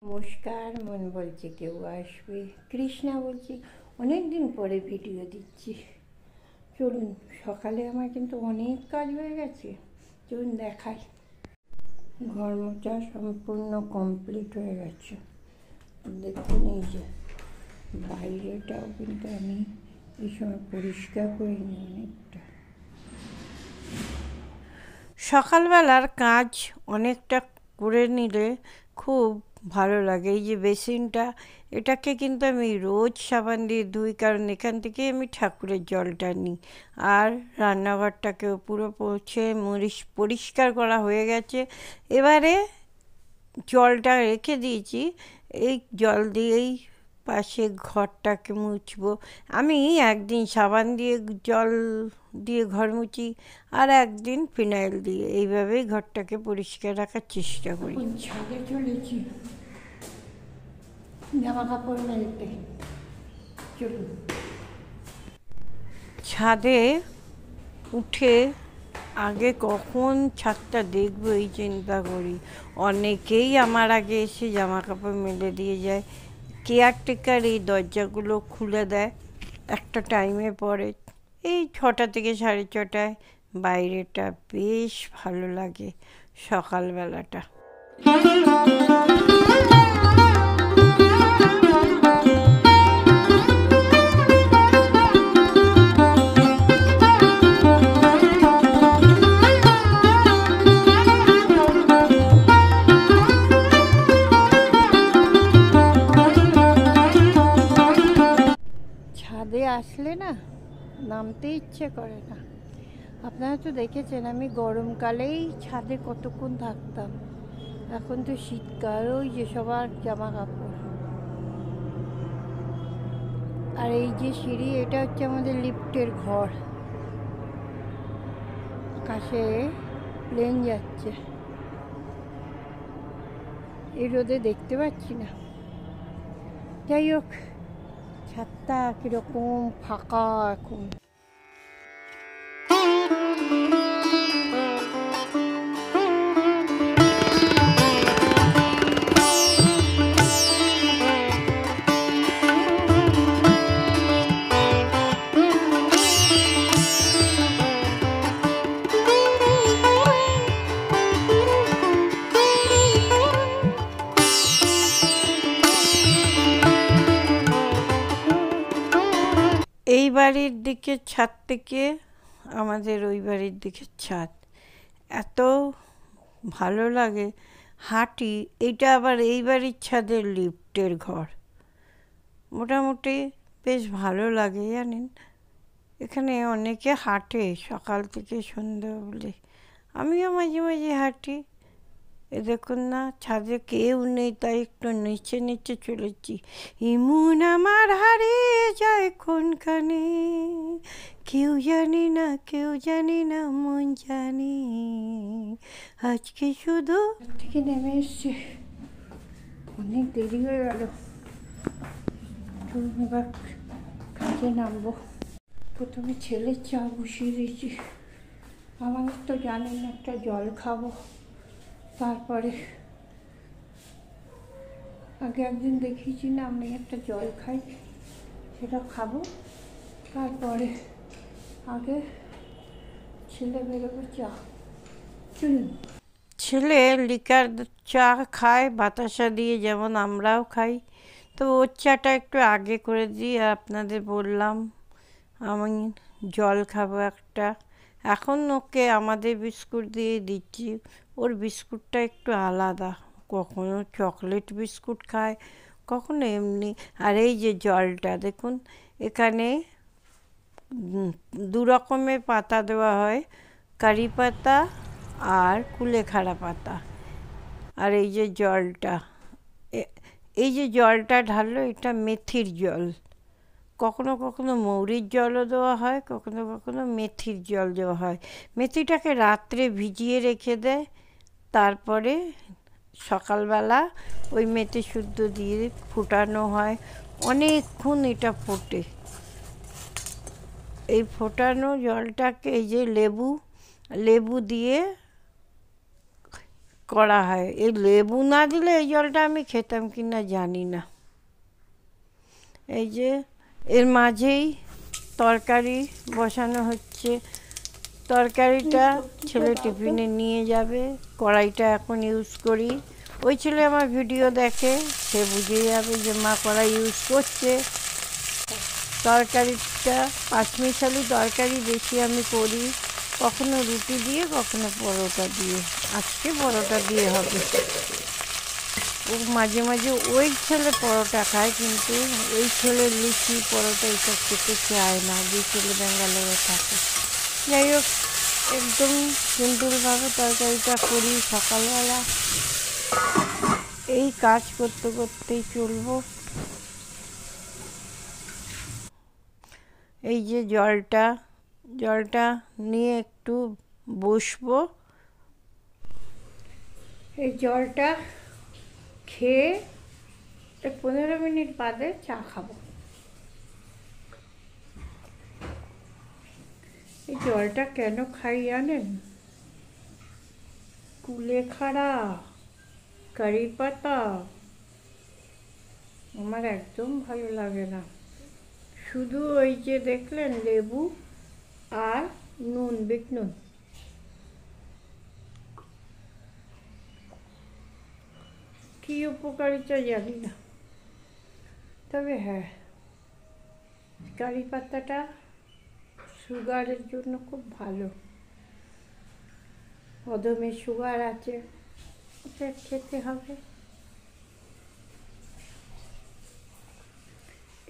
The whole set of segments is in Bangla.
নমস্কার, মন বলছে কেউ আসবে, কৃষ্ণা বলছি। অনেক দিন পরে ভিডিও দিচ্ছি। চলুন, সকালে আমার কিন্তু অনেক কাজ হয়ে গেছে। চলুন দেখাই। ঘর মোছা সম্পূর্ণ কমপ্লিট হয়ে গেছে। দেখুন, এই যে বাইরেটাও কিন্তু আমি এই সময় পরিষ্কার করে নিই অনেকটা। সকালবেলার কাজ অনেকটা করে নিলে খুব ভালো লাগে। এই যে বেসিনটা, এটাকে কিন্তু আমি রোজ সাবান দিয়ে ধুই, কারণ এখান থেকে আমি ঠাকুরের জলটা নিই। আর রান্নাঘরটাকেও পুরো মুছে পরিষ্কার করা হয়ে গেছে। এবারে জলটা রেখে দিয়েছি, এই জল দিয়েই পাশে ঘরটাকে মুছবো। আমি একদিন সাবান দিয়ে জল দিয়ে ঘর মুছি, আর একদিন ফিনাইল দিয়ে, এইভাবেই ঘরটাকে পরিষ্কার রাখার চেষ্টা করি। ছাদে চলেছি জামা কাপড় মেলতে। চলুন, ছাদে উঠে আগে কখন ছাদটা দেখবো এই চিন্তা করি। অনেকেই আমার আগে এসে জামা কাপড় মেলে দিয়ে যায়। কেয়ারটেকার এই দরজাগুলো খুলে দেয় একটা টাইমে পরে, এই 6টা থেকে 6:30টায়। বাইরেটা বেশ ভালো লাগে সকালবেলাটা। ছাদে আসলে না নামতে ইচ্ছে করে না। আপনারা তো দেখেছেন আমি গরমকালেই ছাদে কতক্ষণ থাকতাম। এখন তো শীতকাল, ওই যে সবার জামা কাপড়। আর এই যে সিঁড়ি, এটা হচ্ছে আমাদের লিফটের ঘর। আকাশে প্লেন যাচ্ছে, এই রোদে দেখতে পাচ্ছি না। যাই হোক, ছাদটা কীরকম ফাঁকা এখন। এই বাড়ির দিকে ছাদ থেকে আমাদের ওই বাড়ির দিকে ছাদ, এত ভালো লাগে হাঁটি। এইটা আবার এই বাড়ির ছাদের লিফটের ঘর। মোটামুটি বেশ ভালো লাগে জানেন। এখানে অনেকে হাঁটে সকাল থেকে সন্ধ্যা অবধি, আমিও মাঝে মাঝে হাঁটি। এ দেখুন না, ছাদে কেউ নেই, তাই একটু নিচে নিচে চলেছি। ইমন আমার হারিয়ে যায় কোনখানে, কেউ জানি না, কেউ জানি না, মন জানি আজকে শুধু থেকে নেমে এসছে। অনেক দেরি হয়ে গেল, এবার কাজে নামবো। প্রথমে ছেলের চা বসিয়ে দিয়েছি। আমাদের তো জানেন, একটা জল খাবো, তারপরে আগে একদিন দেখিয়েছি না আমি একটা জল খাই, সেটা খাবো। তারপরে আগে ছেলে বেরোবে চা। চলুন। ছেলে লিকার চা খায় বাতাসা দিয়ে, যেমন আমরাও খাই। তো ওর চাটা একটু আগে করে দিই। আপনাদের বললাম আমি জল খাবো একটা। এখন ওকে আমাদের বিস্কুট দিয়ে দিচ্ছি। ওর বিস্কুটটা একটু আলাদা, কখনো চকলেট বিস্কুট খায়, কখনো এমনি। আর এই যে জলটা দেখুন, এখানে 2 রকমের পাতা দেওয়া হয়, কারি পাতা আর কুলেখাড়া পাতা। আর এই যে জলটা, এই যে জলটা ঢাললো, এটা মেথির জল। কখনো কখনো মৌরির জলও দেওয়া হয়, কখনো কখনো মেথির জল দেওয়া হয়। মেথিটাকে রাত্রে ভিজিয়ে রেখে দেয়, তারপরে সকালবেলা ওই মেথি শুদ্ধ দিয়ে ফুটানো হয়। অনেকক্ষণ এটা ফোটে। এই ফোটানো জলটাকে এই যে লেবু দিয়ে করা হয়। এই লেবু না দিলে এই জলটা আমি খেতাম কি না জানি না। এই যে এর মাঝেই তরকারি বসানো হচ্ছে। তরকারিটা ছেলে টিফিনে নিয়ে যাবে। কড়াইটা এখন ইউজ করি। ওই ছেলে আমার ভিডিও দেখে, সে বুঝে যাবে যে মা কড়াই ইউজ করছে। তরকারিটা পাঁচমিশালি তরকারি বেশি আমি করি, কখনো রুটি দিয়ে কখনো পরোটা দিয়ে। আজকে পরোটা দিয়ে হবে। ও মাঝে মাঝে ওই ছেলে পরোটা খায়, কিন্তু ওই ছেলে লুচি পরোটা এইসব খেতে চায় না, দুই ছেলে ব্যাঙ্গালোরে থাকে। যাই হোক, একদম সিম্পলভাবে তরকারিটা করি সকালবেলা। এই কাজ করতে করতেই চলবো। এই যে জলটা নিয়ে একটু বসবো। এই জলটা খেয়ে 15 মিনিট বাদে চা খাবো। এই জলটা কেন খাই জানেন? কুলেখাড়া, কারি পাতা আমার একদম ভালো লাগে না। শুধু ওই যে দেখলেন লেবু আর নুন, বিট নুন। কি উপকারিতা জানি না, তবে হ্যাঁ, কারি পাতাটা সুগারের জন্য খুব ভালো। অদমে সুগার আছে, ওটা খেতে হবে।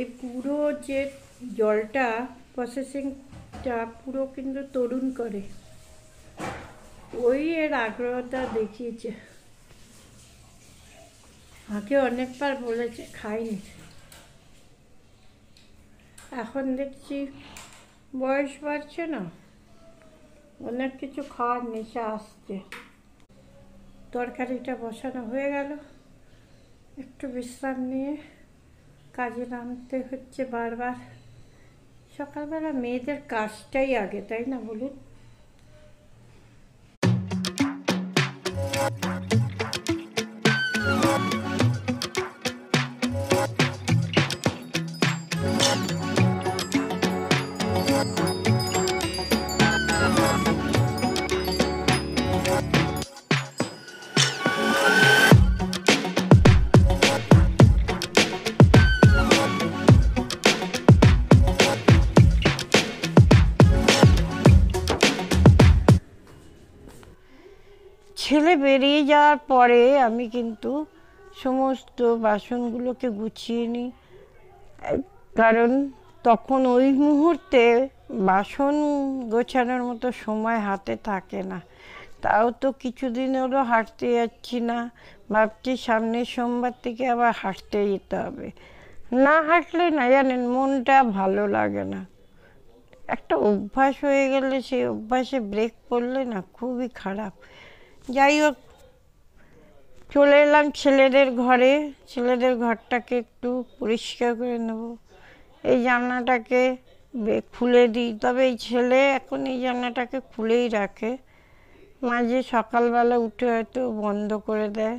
এই পুরো যে জলটা প্রসেসিংটা পুরো কিন্তু তরুণ করে, ওই এর আগ্রহটা দেখিয়েছে। আগে অনেকবার বলেছে, খাইনি। এখন দেখছি বয়স বাড়ছে না, অনেক কিছু খাওয়ার নেশা আসছে। তরকারিটা বসানো হয়ে গেল, একটু বিশ্রাম নিয়ে কাজে নামতে হচ্ছে বারবার। সকালবেলা মেয়েদের কাজটাই আগে, তাই না বলুন? ছেলে বেরিয়ে যাওয়ার পরে আমি কিন্তু সমস্ত বাসনগুলোকে গুছিয়ে নিই, কারণ তখন ওই মুহূর্তে বাসন গোছানোর মতো সময় হাতে থাকে না। তাও তো কিছুদিন হলো হাঁটতে যাচ্ছি না, ভাবছি সামনের সোমবার থেকে আবার হাঁটতে যেতে হবে। না হাঁটলে না জানেন, মনটা ভালো লাগে না। একটা অভ্যাস হয়ে গেলে সেই অভ্যাসে ব্রেক পড়লে না খুবই খারাপ। যাই হোক, চলে এলাম ছেলেদের ঘরে। ছেলেদের ঘরটাকে একটু পরিষ্কার করে নেব। এই জানলাটাকে খুলে দিই, তবে এই ছেলে এখন এই জানলাটাকে খুলেই রাখে, মাঝে সকালবেলা উঠে হয়তো বন্ধ করে দেয়।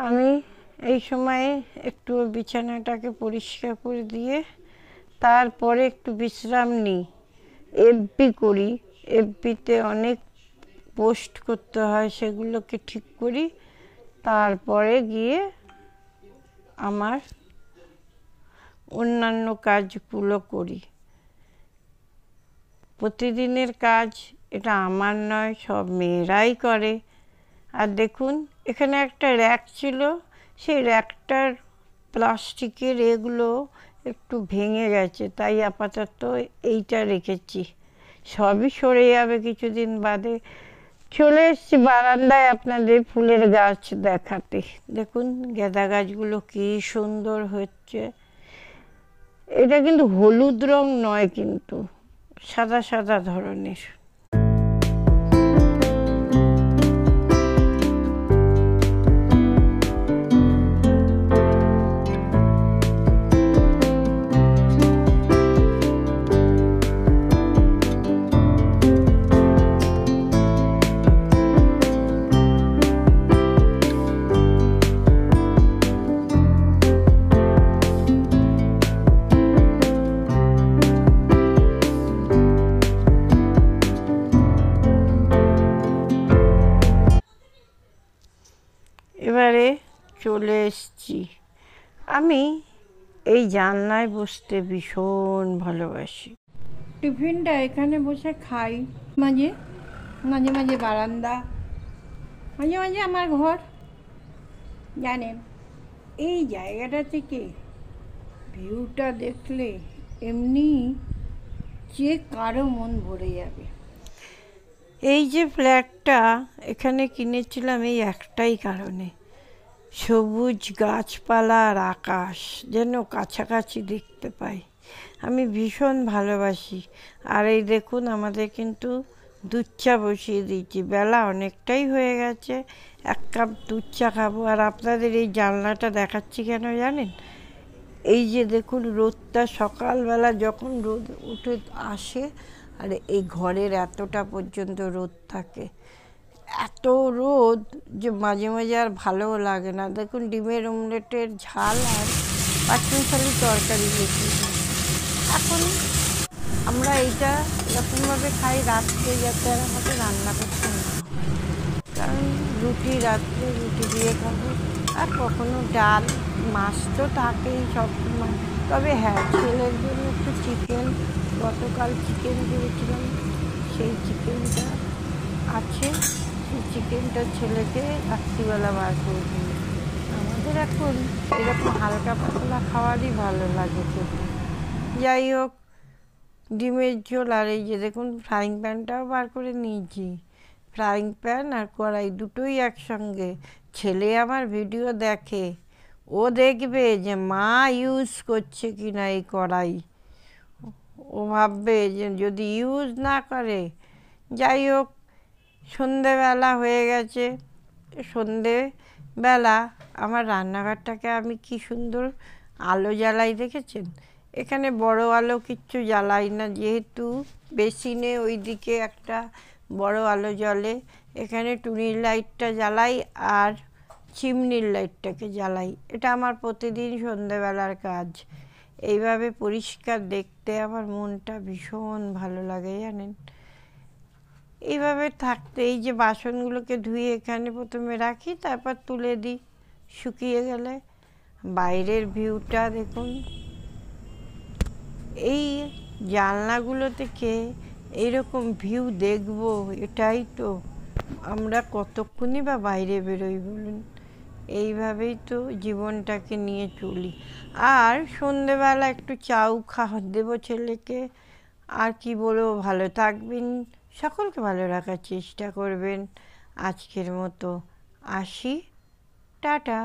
আমি এই সময়ে একটু বিছানাটাকে পরিষ্কার করে দিয়ে তারপরে একটু বিশ্রাম নিই, এফবি করি। এফবিতে অনেক পোস্ট করতে হয়, সেগুলোকে ঠিক করি, তারপরে গিয়ে আমার অন্যান্য কাজগুলো করি। প্রতিদিনের কাজ এটা আমার নয়, সব মেয়েরাই করে। আর দেখুন, এখানে একটা র্যাক ছিল, সেই র্যাকটার প্লাস্টিকের এগুলো একটু ভেঙে গেছে, তাই আপাতত এইটা রেখেছি। সবই সরে যাবে কিছুদিন বাদে। চলে এসেছি বারান্দায় আপনাদের ফুলের গাছ দেখাতে। দেখুন গাঁদা গাছগুলো কি সুন্দর হচ্ছে। এটা কিন্তু হলুদ রং নয়, কিন্তু সাদা সাদা ধরনের। এবারে চলে এসছি। আমি এই জানলায় বসতে ভীষণ ভালোবাসি। টিফিনটা এখানে বসে খাই, মাঝে মাঝে মাঝে বারান্দা, মাঝে মাঝে আমার ঘর। জানেন, এই জায়গাটা থেকে ভিউটা দেখলে এমনি যে কারো মন ভরে যাবে। এই যে ফ্ল্যাটটা এখানে কিনেছিলাম এই একটাই কারণে, সবুজ গাছপালা আর আকাশ যেন কাছাকাছি দেখতে পাই। আমি ভীষণ ভালোবাসি। আর এই দেখুন, আমাদের কিন্তু দুধ চা বসিয়ে দিয়েছি, বেলা অনেকটাই হয়ে গেছে, 1 কাপ দুধ চা খাবো। আর আপনাদের এই জানলাটা দেখাচ্ছি কেন জানেন? এই যে দেখুন, রোদটা সকালবেলা যখন রোদ উঠে আসে, আর এই ঘরের এতটা পর্যন্ত রোদ থাকে, এত রোদ যে মাঝে মাঝে আর ভালোও লাগে না। দেখুন, ডিমের অমলেটের ঝাল আর পাঁচমিশালি তরকারি বেশি। এখন আমরা এইটা এরকমভাবে খাই রাত্রে, যাতে আর আমাকে রান্না করতে না হয়। কারণ রুটি, রাত্রে রুটি দিয়ে খাবো। আর কখনো ডাল, মাছ তো থাকেই সবসময়। তবে হ্যাঁ, ছেলের জন্য একটু চিকেন, গতকাল চিকেন করেছিলাম, সেই চিকেনটা আছে। সেই চিকেনটা ছেলেকে রাত্রিবেলা বার করে দিই। আমাদের এখন এরকম হালকা পাতলা খাওয়ারই ভালো লাগে খেতে। যাই হোক, ডিমের ঝোল। আর এই যে দেখুন, ফ্রাইং প্যানটাও বার করে নিয়েছি। ফ্রাইং প্যান আর কড়াই দুটোই একসঙ্গে। ছেলে আমার ভিডিও দেখে, ও দেখবে যে মা ইউজ করছে কিনা এই কড়াই, ও ভাববে যে যদি ইউজ না করে। যাই হোক, সন্ধেবেলা হয়ে গেছে। সন্ধেবেলা আমার রান্নাঘরটাকে আমি কি সুন্দর আলো জ্বালাই, দেখেছেন? এখানে বড় আলো কিচ্ছু জ্বালাই না, যেহেতু বেসিনে ওই দিকে একটা বড় আলো জ্বলে। এখানে টুনির লাইটটা জ্বালাই আর চিমনির লাইটটাকে জ্বালাই। এটা আমার প্রতিদিন সন্ধেবেলার কাজ। এইভাবে পরিষ্কার দেখতে আমার মনটা ভীষণ ভালো লাগে, জানেন? এইভাবে থাকতে, এই যে বাসনগুলোকে ধুয়ে এখানে প্রথমে রাখি, তারপর তুলে দিই শুকিয়ে গেলে। বাইরের ভিউটা দেখুন, এই জানলাগুলো থেকে এইরকম ভিউ দেখব, এটাই তো আমরা কতক্ষণই বা বাইরে বেরোই বলুন। এইভাবেই তো জীবনটাকে নিয়ে চলি। আর সন্ধেবেলা একটু চাউ দেবো ছেলেকে। আর কি বলবো, ভালো থাকবেন, সকলকে ভালো রাখার চেষ্টা করবেন। আজকের মতো আসি, টাটা।